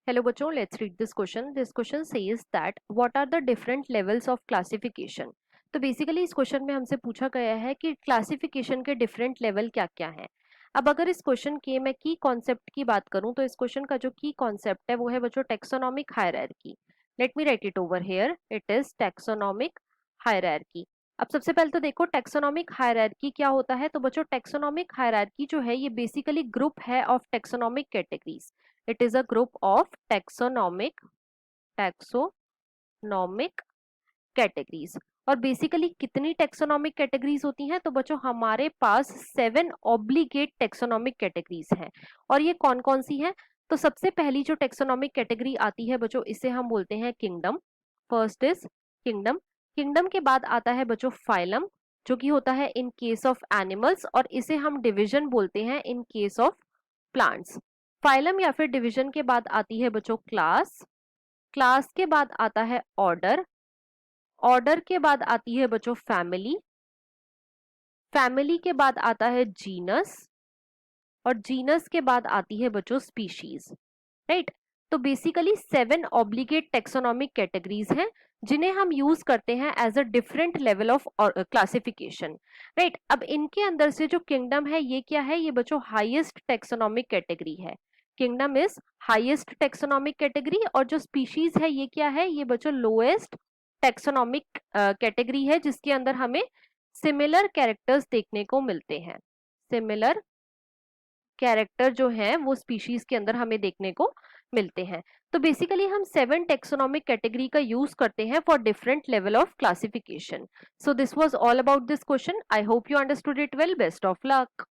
Hello बच्चों, let's read this question. This question says that what are the different levels of classification? तो basically इस question में हमसे पूछा गया है कि क्लासिफिकेशन के डिफरेंट लेवल क्या क्या हैं। अब अगर इस क्वेश्चन के मैं की कॉन्सेप्ट की बात करूं तो इस क्वेश्चन का जो की कॉन्सेप्ट है वो है बच्चों taxonomic hierarchy. Let me right it over here, it is taxonomic hierarchy. अब सबसे पहले तो देखो टेक्सोनॉमिक हायरार्की क्या होता है। तो बच्चों टेक्सोनॉमिक हायरार्की जो है ये बेसिकली ग्रुप है of taxonomic categories. It is a group of taxonomic categories। और बेसिकली कितनी टेक्सोनॉमिक कैटेगरीज होती हैं? तो बच्चों हमारे पास 7 ऑब्लिगेट टेक्सोनॉमिक कैटेगरीज हैं। और ये कौन कौन सी हैं? तो सबसे पहली जो टेक्सोनॉमिक कैटेगरी आती है बच्चों, इसे हम बोलते हैं kingdom. First is kingdom. Kingdom के बाद आता है बच्चों फाइलम, जो कि होता है इन केस ऑफ एनिमल्स, और इसे हम डिवीजन बोलते हैं in case of plants. Phylum या फिर डिवीजन के बाद आती है बच्चों क्लास। क्लास के बाद आता है ऑर्डर। ऑर्डर के बाद आती है बच्चों फैमिली। फैमिली के बाद आता है जीनस। और जीनस के बाद आती है बच्चों स्पीशीज। राइट। तो बेसिकली 7 ऑब्लिगेट टेक्सोनॉमिक कैटेगरीज हैं जिन्हें हम यूज करते हैं as a different level of classification. Right. अब इनके अंदर से जो किंगडम है ये क्या है? ये बच्चों हाईएस्ट टेक्सोनॉमिक कैटेगरी है। Kingdom is highest taxonomic category. और जो स्पीशीज है ये क्या है? ये बच्चों लोएस्ट टेक्सोनॉमिक कैटेगरी है, जिसके अंदर हमें सिमिलर कैरेक्टर्स देखने को मिलते हैं। सिमिलर कैरेक्टर जो हैं वो स्पीशीज के अंदर हमें देखने को मिलते हैं। तो बेसिकली हम 7 टेक्सोनॉमिक कैटेगरी का यूज करते हैं for different level of classification. So this was all about this question. I hope you understood it well. Best of luck.